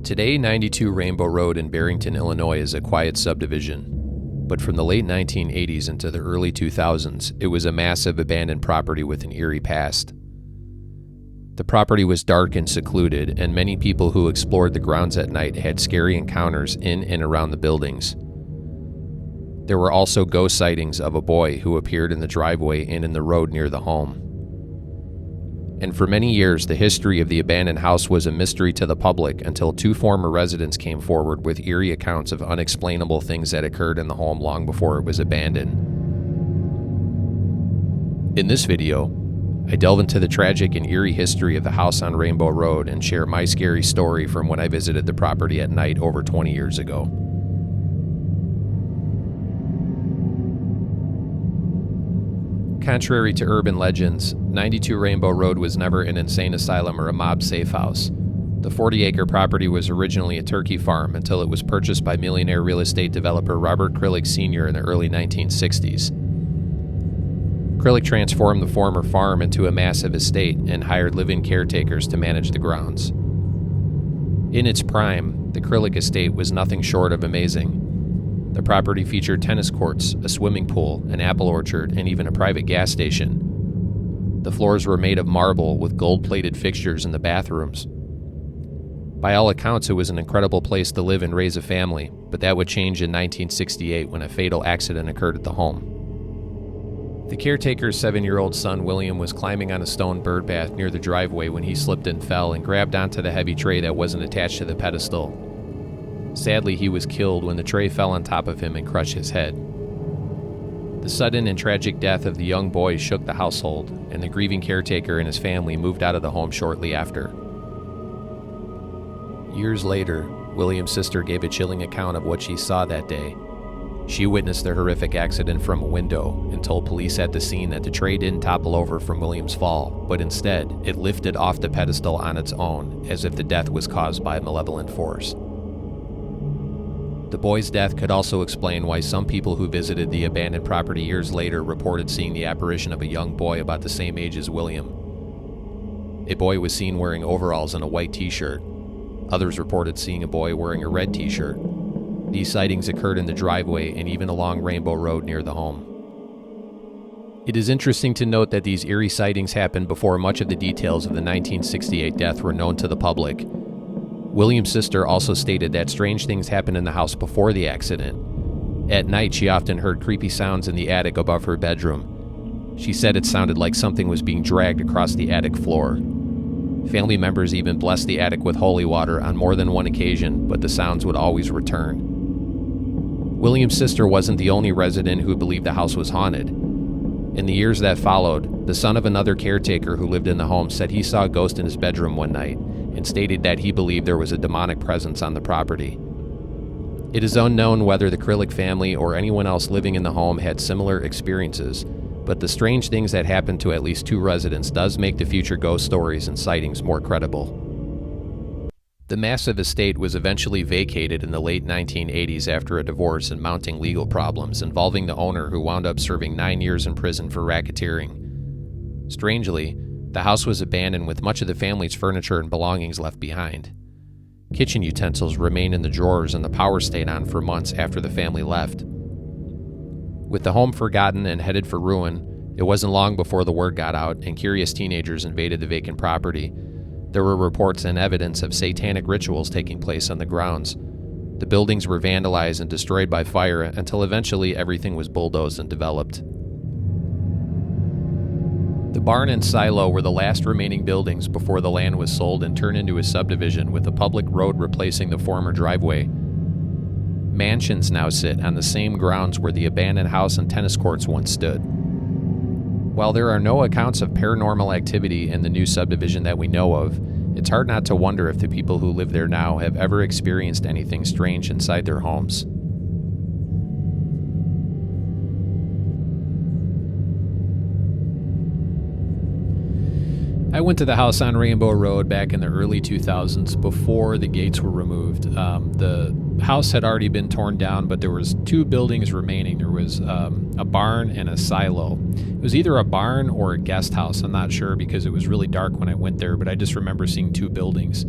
Today, 92 Rainbow Road in Barrington, Illinois is a quiet subdivision. But from the late 1980s into the early 2000s, it was a massive abandoned property with an eerie past. The property was dark and secluded, and many people who explored the grounds at night had scary encounters in and around the buildings. There were also ghost sightings of a boy who appeared in the driveway and in the road near the home. And for many years, the history of the abandoned house was a mystery to the public until two former residents came forward with eerie accounts of unexplainable things that occurred in the home long before it was abandoned. In this video, I delve into the tragic and eerie history of the house on Rainbow Road and share my scary story from when I visited the property at night over 20 years ago. Contrary to urban legends, 92 Rainbow Road was never an insane asylum or a mob safe house. The 40-acre property was originally a turkey farm until it was purchased by millionaire real estate developer Robert Krillick Sr. in the early 1960s. Krillick transformed the former farm into a massive estate and hired live-in caretakers to manage the grounds. In its prime, the Krillick estate was nothing short of amazing. The property featured tennis courts, a swimming pool, an apple orchard, and even a private gas station. The floors were made of marble with gold-plated fixtures in the bathrooms. By all accounts, it was an incredible place to live and raise a family, but that would change in 1968 when a fatal accident occurred at the home. The caretaker's 7-year-old son, William, was climbing on a stone birdbath near the driveway when he slipped and fell and grabbed onto the heavy tray that wasn't attached to the pedestal. Sadly, he was killed when the tray fell on top of him and crushed his head. The sudden and tragic death of the young boy shook the household, and the grieving caretaker and his family moved out of the home shortly after. Years later, William's sister gave a chilling account of what she saw that day. She witnessed the horrific accident from a window and told police at the scene that the tray didn't topple over from William's fall, but instead, it lifted off the pedestal on its own, as if the death was caused by a malevolent force. The boy's death could also explain why some people who visited the abandoned property years later reported seeing the apparition of a young boy about the same age as William. A boy was seen wearing overalls and a white t-shirt. Others reported seeing a boy wearing a red t-shirt. These sightings occurred in the driveway and even along Rainbow Road near the home. It is interesting to note that these eerie sightings happened before much of the details of the 1968 death were known to the public. William's sister also stated that strange things happened in the house before the accident. At night, she often heard creepy sounds in the attic above her bedroom. She said it sounded like something was being dragged across the attic floor. Family members even blessed the attic with holy water on more than one occasion, but the sounds would always return. William's sister wasn't the only resident who believed the house was haunted. In the years that followed, the son of another caretaker who lived in the home said he saw a ghost in his bedroom one night, and stated that he believed there was a demonic presence on the property. It is unknown whether the Krillick family or anyone else living in the home had similar experiences, but the strange things that happened to at least two residents does make the future ghost stories and sightings more credible. The massive estate was eventually vacated in the late 1980s after a divorce and mounting legal problems involving the owner, who wound up serving 9 years in prison for racketeering. Strangely, the house was abandoned with much of the family's furniture and belongings left behind. Kitchen utensils remained in the drawers and the power stayed on for months after the family left. With the home forgotten and headed for ruin, it wasn't long before the word got out and curious teenagers invaded the vacant property. There were reports and evidence of satanic rituals taking place on the grounds. The buildings were vandalized and destroyed by fire until eventually everything was bulldozed and developed. The barn and silo were the last remaining buildings before the land was sold and turned into a subdivision, with a public road replacing the former driveway. Mansions now sit on the same grounds where the abandoned house and tennis courts once stood. While there are no accounts of paranormal activity in the new subdivision that we know of, it's hard not to wonder if the people who live there now have ever experienced anything strange inside their homes. I went to the house on Rainbow Road back in the early 2000s before the gates were removed. The house had already been torn down, but there was two buildings remaining. There was a barn and a silo. It was either a barn or a guest house. I'm not sure because it was really dark when I went there, but I just remember seeing two buildings.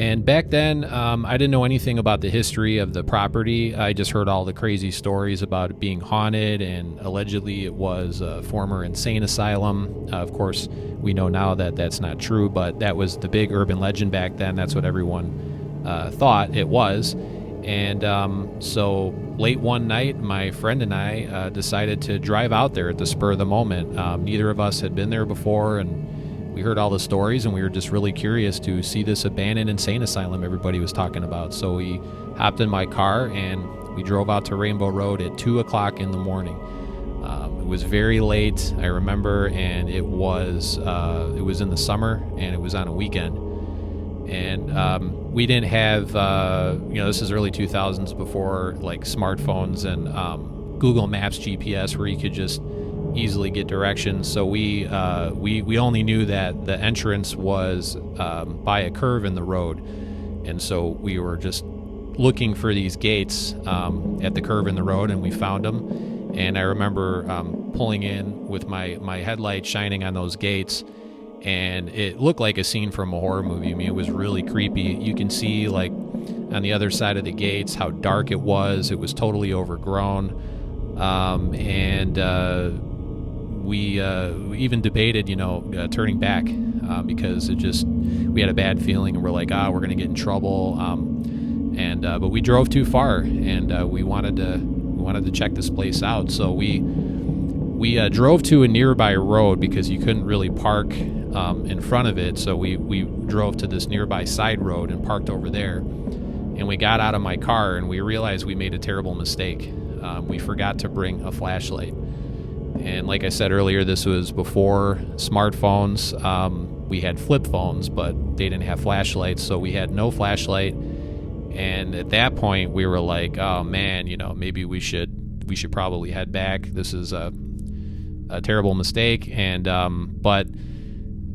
And back then, I didn't know anything about the history of the property. I just heard all the crazy stories about it being haunted, and allegedly it was a former insane asylum. Of course, we know now that that's not true, but that was the big urban legend back then. That's what everyone thought it was. And so late one night, my friend and I decided to drive out there at the spur of the moment. Neither of us had been there before, and we heard all the stories, and we were just really curious to see this abandoned insane asylum everybody was talking about. So we hopped in my car and we drove out to Rainbow Road at 2 o'clock in the morning. It was very late, I remember, and it was in the summer, and it was on a weekend. And we didn't have, this is early 2000s, before like smartphones and Google Maps GPS, where you could just easily get directions. So we only knew that the entrance was by a curve in the road, and so we were just looking for these gates at the curve in the road, and we found them. And I remember pulling in with my headlight shining on those gates, and it looked like a scene from a horror movie. I mean, it was really creepy. You can see, like, on the other side of the gates how dark it was. It was totally overgrown, and we even debated, turning back because we had a bad feeling, and we're like, we're gonna get in trouble. But we drove too far, and we wanted to check this place out. So we drove to a nearby road because you couldn't really park in front of it. So we drove to this nearby side road and parked over there. And we got out of my car, and we realized we made a terrible mistake. We forgot to bring a flashlight. And like I said earlier, this was before smartphones. We had flip phones, but they didn't have flashlights, so we had no flashlight. And at that point, we were like, "Oh man, maybe we should probably head back. This is a terrible mistake." And but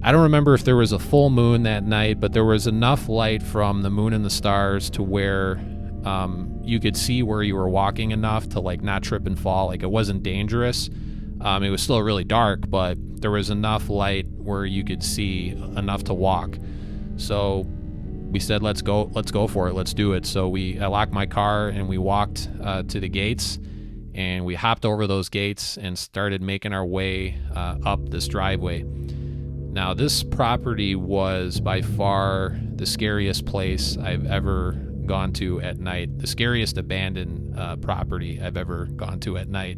I don't remember if there was a full moon that night, but there was enough light from the moon and the stars to where you could see where you were walking enough to like not trip and fall. Like, it wasn't dangerous. It was still really dark, but there was enough light where you could see enough to walk. So we said, let's go for it. Let's do it. So I locked my car, and we walked to the gates, and we hopped over those gates and started making our way up this driveway. Now, this property was by far the scariest place I've ever gone to at night, the scariest abandoned property I've ever gone to at night.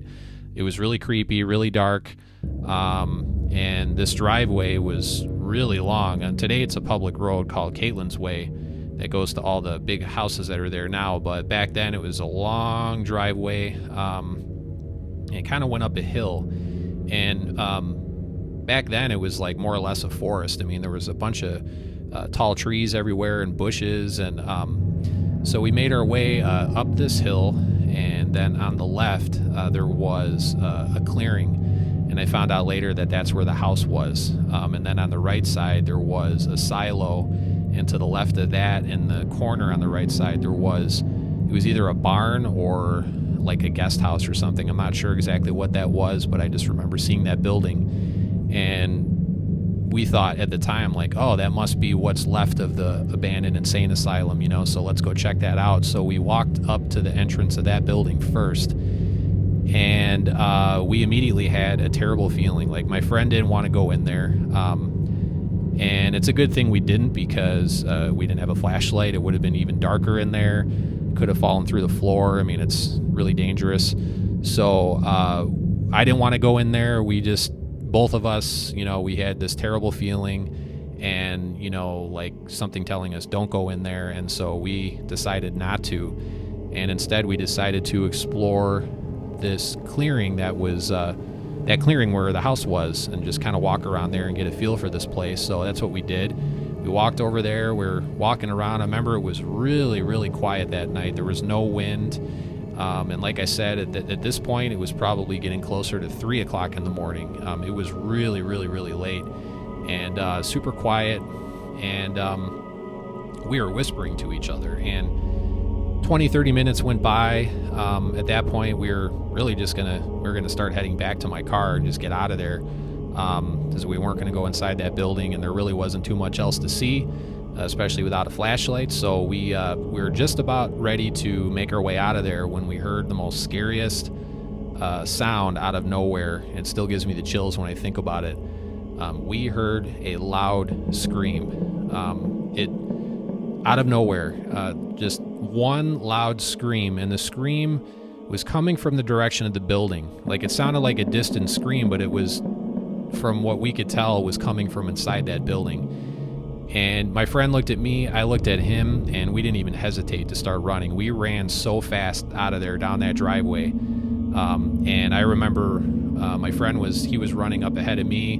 It was really creepy, really dark, and this driveway was really long. And today it's a public road called Caitlin's Way that goes to all the big houses that are there now. But back then it was a long driveway. It kind of went up a hill, and back then it was like more or less a forest. I mean, there was a bunch of tall trees everywhere and bushes, and so we made our way up this hill, and then on the left there was a clearing, and I found out later that that's where the house was. And then on the right side there was a silo, and to the left of that, in the corner on the right side, it was either a barn or like a guest house or something. I'm not sure exactly what that was, but I just remember seeing that building, and we thought at the time, like, oh, that must be what's left of the abandoned insane asylum, so let's go check that out. So we walked up to the entrance of that building first, and we immediately had a terrible feeling. Like, my friend didn't want to go in there, and it's a good thing we didn't, because we didn't have a flashlight. It would have been even darker in there. Could have fallen through the floor. I mean, it's really dangerous. So I didn't want to go in there. Both of us, we had this terrible feeling, and, like something telling us don't go in there. And so we decided not to. And instead we decided to explore this clearing that was that clearing where the house was, and just kind of walk around there and get a feel for this place. So that's what we did. We walked over there. We're walking around. I remember it was really, really quiet that night. There was no wind. And like I said, at this point, it was probably getting closer to 3 o'clock in the morning. It was really, really, really late, and super quiet. And we were whispering to each other. And 20-30 minutes went by. At that point, we were really just gonna start heading back to my car and just get out of there, because we weren't gonna go inside that building, and there really wasn't too much else to see. especially without a flashlight. So we were just about ready to make our way out of there when we heard the most scariest sound out of nowhere. It still gives me the chills when I think about it. We heard a loud scream. It out of nowhere, just one loud scream, and the scream was coming from the direction of the building. Like, it sounded like a distant scream, but it was, from what we could tell, was coming from inside that building. And my friend looked at me, I looked at him, and we didn't even hesitate to start running. We ran so fast out of there down that driveway. And I remember my friend was running up ahead of me,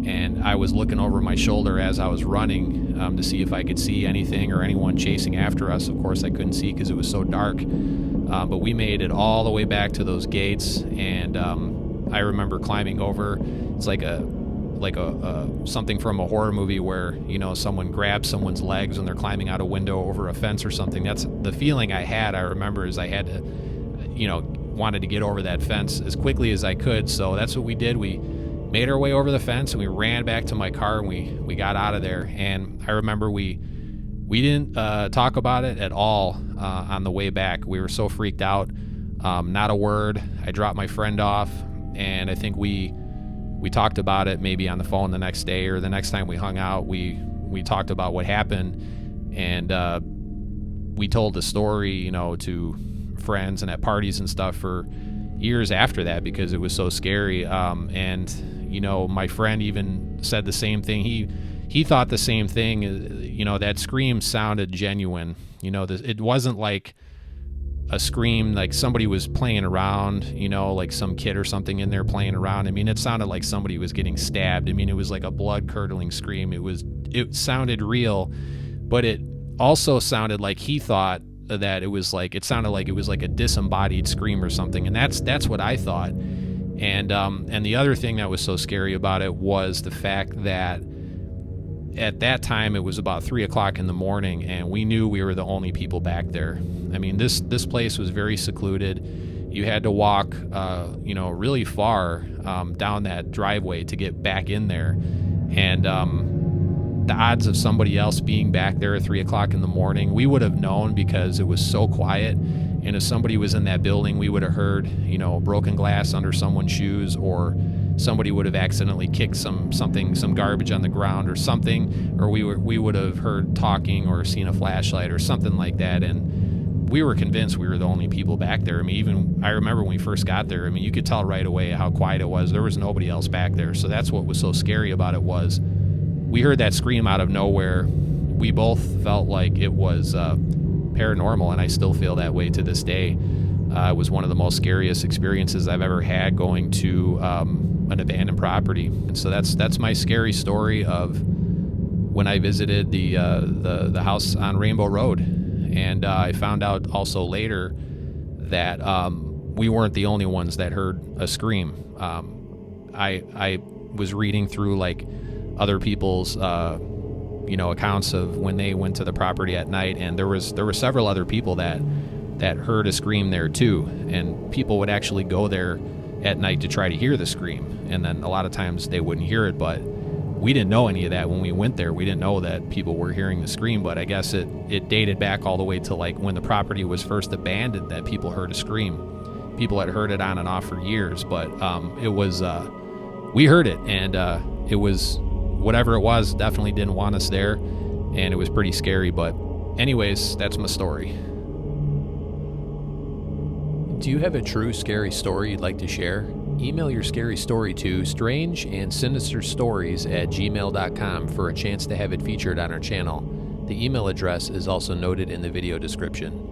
and I was looking over my shoulder as I was running to see if I could see anything or anyone chasing after us. Of course, I couldn't see because it was so dark. But we made it all the way back to those gates, and I remember climbing over. It's like a something from a horror movie where, you know, someone grabs someone's legs when they're climbing out a window over a fence or something. That's the feeling I had. I remember is I had to, you know, wanted to get over that fence as quickly as I could. So that's what we did. We made our way over the fence, and we ran back to my car, and we got out of there. And I remember we didn't talk about it at all on the way back. We were so freaked out. Not a word. I dropped my friend off, and I think we talked about it maybe on the phone the next day, or the next time we hung out. We talked about what happened, and we told the story, you know, to friends and at parties and stuff for years after that, because it was so scary. And you know, my friend even said the same thing. He thought the same thing. You know, that scream sounded genuine. You know, it wasn't like a scream like somebody was playing around, you know, like some kid or something in there playing around. I mean, it sounded like somebody was getting stabbed. I mean, it was like a blood-curdling scream. It sounded real, but it also sounded like he thought that it sounded like it was like a disembodied scream or something. And that's what I thought. And the other thing that was so scary about it was the fact that at that time it was about 3:00 in the morning, and we knew we were the only people back there. I mean, this place was very secluded. You had to walk, you know, really far down that driveway to get back in there. And the odds of somebody else being back there at 3:00 in the morning, we would have known because it was so quiet. And if somebody was in that building, we would have heard, you know, broken glass under someone's shoes, or somebody would have accidentally kicked some garbage on the ground or something, or we would have heard talking or seen a flashlight or something like that. And we were convinced we were the only people back there. I mean, I remember when we first got there, I mean, you could tell right away how quiet it was. There was nobody else back there. So that's what was so scary about it, was we heard that scream out of nowhere. We both felt like it was paranormal, and I still feel that way to this day. It was one of the most scariest experiences I've ever had, going to an abandoned property. And so that's my scary story of when I visited the house on Rainbow Road. And I found out also later that we weren't the only ones that heard a scream. I was reading through like other people's you know, accounts of when they went to the property at night, and there were several other people that heard a scream there too. And people would actually go there at night to try to hear the scream, and then a lot of times they wouldn't hear it. But we didn't know any of that when we went there. We didn't know that people were hearing the scream. But I guess it dated back all the way to like when the property was first abandoned, that people heard a scream. People had heard it on and off for years, but it was we heard it, and it was, whatever it was, definitely didn't want us there, and it was pretty scary. But anyways, that's my story. Do you have a true scary story you'd like to share? Email your scary story to strangeandsinisterstories@gmail.com for a chance to have it featured on our channel. The email address is also noted in the video description.